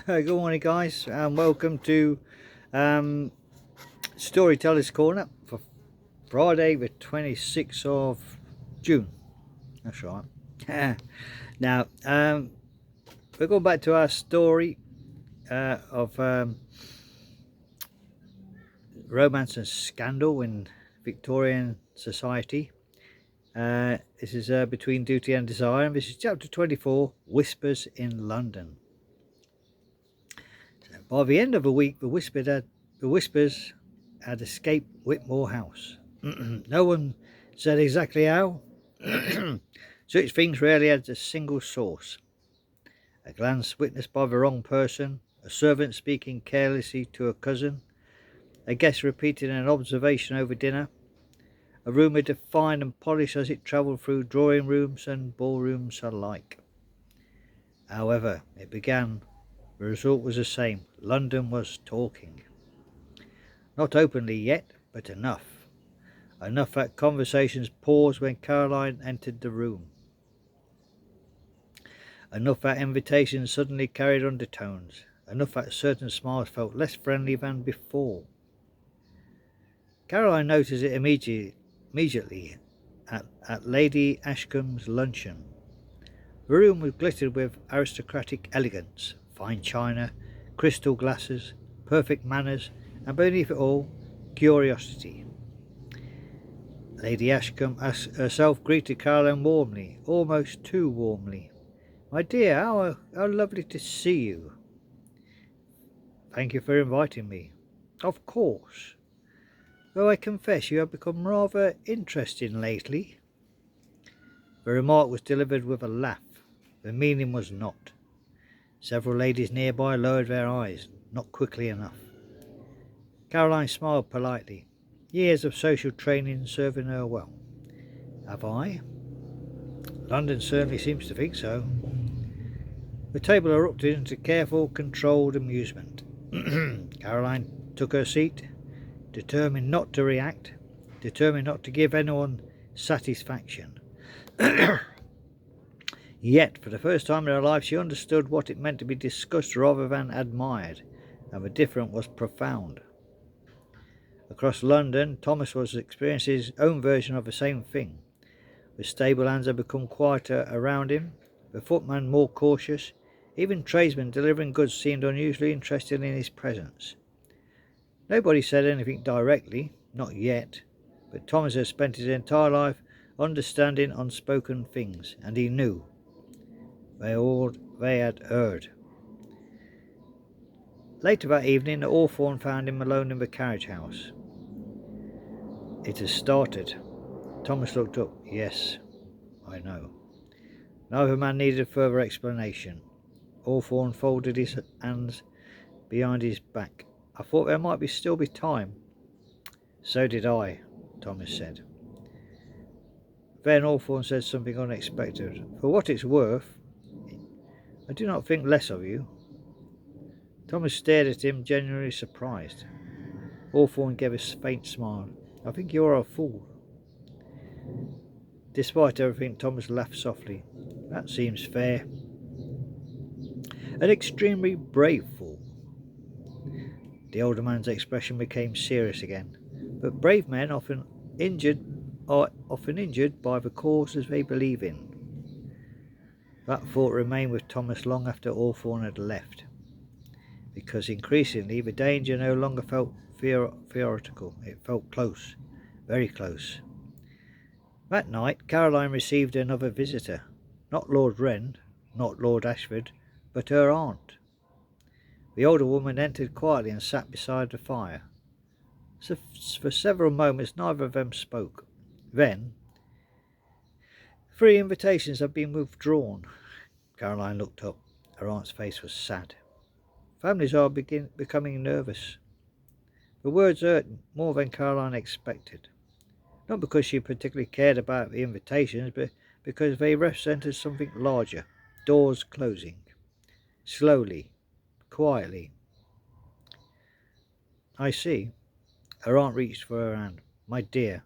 Good morning, guys, and welcome to Storytellers Corner for Friday, the 26th of June. That's right. Now, we're going back to our story of romance and scandal in Victorian society. This is Between Duty and Desire, and this is chapter 24, Whispers in London. By the end of the week, the Whispers had escaped Whitmore House. No one said exactly how. Such things rarely had a single source. A glance witnessed by the wrong person, a servant speaking carelessly to a cousin, a guest repeating an observation over dinner, a rumour defined and polished as it travelled through drawing rooms and ballrooms alike. However, it began. The result was the same. London was talking. Not openly yet, but enough. Enough that conversations paused when Caroline entered the room. Enough that invitations suddenly carried undertones. Enough that certain smiles felt less friendly than before. Caroline noticed it immediately at Lady Ashcombe's luncheon. The room was glittered with aristocratic elegance, fine china, crystal glasses, perfect manners, and beneath it all, curiosity. Lady Ashcombe herself greeted Caroline warmly, almost too warmly. "My dear, how lovely to see you." "Thank you for inviting me." "Of course. Though I confess you have become rather interesting lately." The remark was delivered with a laugh. The meaning was not. Several ladies nearby lowered their eyes, not quickly enough. Caroline smiled politely. Years of social training serving her well. Have I? London certainly seems to think so. The table erupted into careful, controlled amusement. Caroline took her seat, determined not to react, determined not to give anyone satisfaction. Yet, for the first time in her life, she understood what it meant to be discussed rather than admired, and the difference was profound. Across London, Thomas was experiencing his own version of the same thing. The stable hands had become quieter around him, the footman more cautious. Even tradesmen delivering goods seemed unusually interested in his presence. Nobody said anything directly, not yet, but Thomas had spent his entire life understanding unspoken things, and he knew. They had heard. Later that evening, Hawthorne found him alone in the carriage house. "It has started." Thomas looked up. "Yes, I know." Neither man needed further explanation. Hawthorne folded his hands behind his back. "I thought there might still be time." "So did I," Thomas said. Then Hawthorne said something unexpected. "For what it's worth, I do not think less of you." Thomas stared at him, genuinely surprised. Hawthorne gave a faint smile. "I think you are a fool." Despite everything, Thomas laughed softly. "That seems fair." "An extremely brave fool." The older man's expression became serious again. "But brave men are often injured by the causes they believe in." That thought remained with Thomas long after Hawthorne had left, because increasingly the danger no longer felt theoretical. It felt close, very close. That night Caroline received another visitor. Not Lord Wren, not Lord Ashford, but her aunt. The older woman entered quietly and sat beside the fire. So for several moments neither of them spoke. Then, "Three invitations have been withdrawn." Caroline looked up. Her aunt's face was sad. "Families are becoming nervous." The words hurt more than Caroline expected. Not because she particularly cared about the invitations, but because they represented something larger. Doors closing. Slowly. Quietly. "I see." Her aunt reached for her hand. "My dear."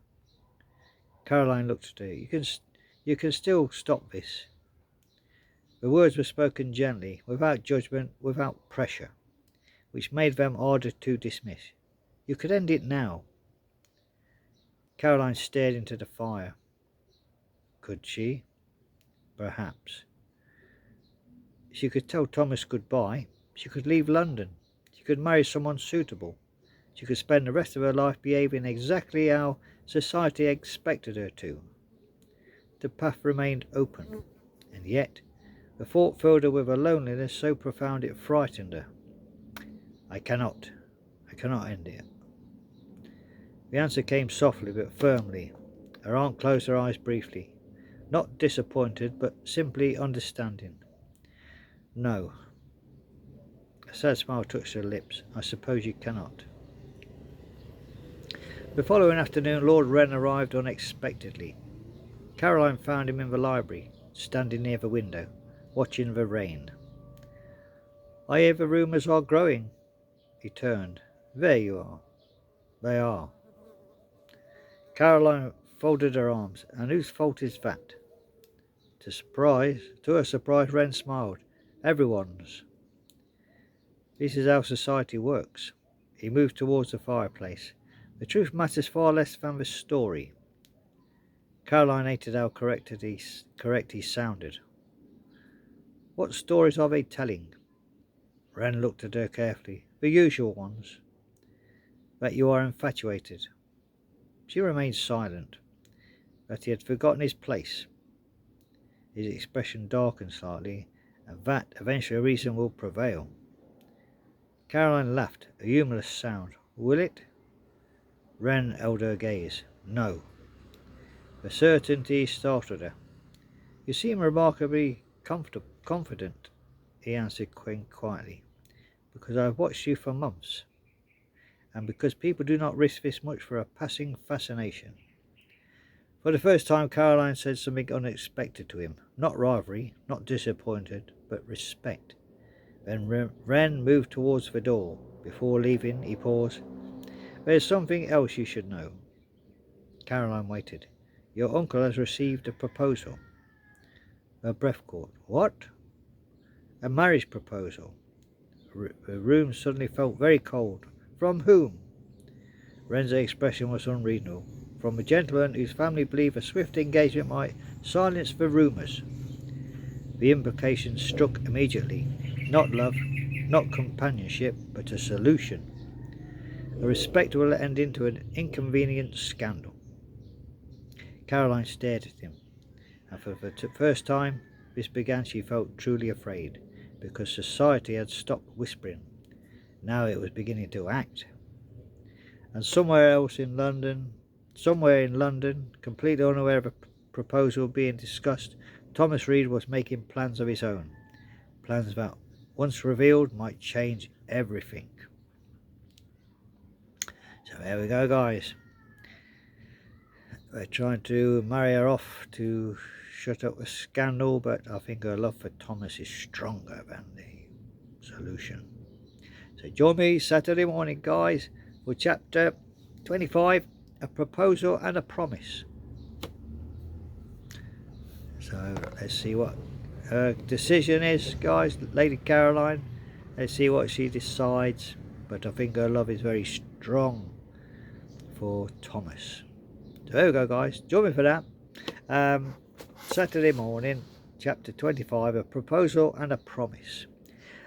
Caroline looked at her. You can still stop this." The words were spoken gently, without judgment, without pressure, which made them harder to dismiss. You could end it now. Caroline stared into the fire. Could she? Perhaps. She could tell Thomas goodbye. She could leave London. She could marry someone suitable. She could spend the rest of her life behaving exactly how society expected her to. The path remained open, and yet the thought filled her with a loneliness so profound it frightened her. I cannot end it. The answer came softly but firmly. Her aunt closed her eyes briefly, not disappointed, but simply understanding. No. A sad smile touched her lips. I suppose you cannot. The following afternoon Lord Wren arrived unexpectedly. Caroline found him in the library, standing near the window, watching the rain. I hear the rumours are growing. He turned. There you are. They are. Caroline folded her arms. And whose fault is that? To her surprise, Wren smiled. Everyone's. This is how society works. He moved towards the fireplace. The truth matters far less than the story. Caroline hated how correct he sounded. What stories are they telling? Wren looked at her carefully. The usual ones. That you are infatuated. She remained silent. That he had forgotten his place. His expression darkened slightly, and that eventually reason will prevail. Caroline laughed, a humorless sound. Will it? Wren held her gaze. No. The certainty startled her. You seem remarkably confident, he answered quietly. Because I have watched you for months, and because people do not risk this much for a passing fascination. For the first time, Caroline said something unexpected to him. Not rivalry, not disappointed, but respect. Then Wren moved towards the door. Before leaving, he paused. There is something else you should know. Caroline waited. Your uncle has received a proposal. Her breath caught. What? A marriage proposal. The room suddenly felt very cold. From whom? Wren's expression was unreasonable. From a gentleman whose family believed a swift engagement might silence the rumours. The implication struck immediately. Not love, not companionship, but a solution. A respectable ending to an inconvenient scandal. Caroline stared at him, and for the first time this began she felt truly afraid, because society had stopped whispering. Now it was beginning to act. And somewhere in London, completely unaware of a proposal being discussed, Thomas Reed was making plans of his own. Plans that, once revealed, might change everything. So there we go, guys. They're trying to marry her off to shut up the scandal, but I think her love for Thomas is stronger than the solution. So join me Saturday morning, guys, for chapter 25, A Proposal and a Promise. So let's see what her decision is, guys. Lady Caroline, let's see what she decides, but I think her love is very strong for Thomas. So there we go, guys. Join me for that. Saturday morning, chapter 25, A Proposal and a Promise.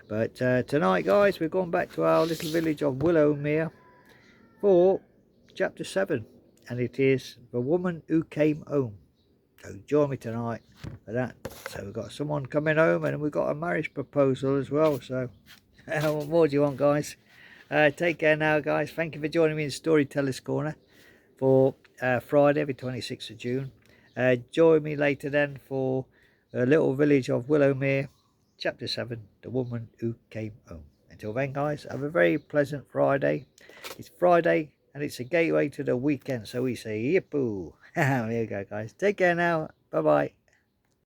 But tonight, guys, we're going back to our little village of Willowmere for chapter 7, and it is The Woman Who Came Home. So join me tonight for that. So we've got someone coming home, and we've got a marriage proposal as well. So what more do you want, guys? Take care now, guys. Thank you for joining me in Storyteller's Corner for Friday, the 26th of June. Join me later then for the little village of Willowmere, chapter 7, The Woman Who Came Home. Until then, guys, have a very pleasant Friday. It's Friday and it's a gateway to the weekend, so we say yippoo. There you go, guys. Take care now. Bye bye.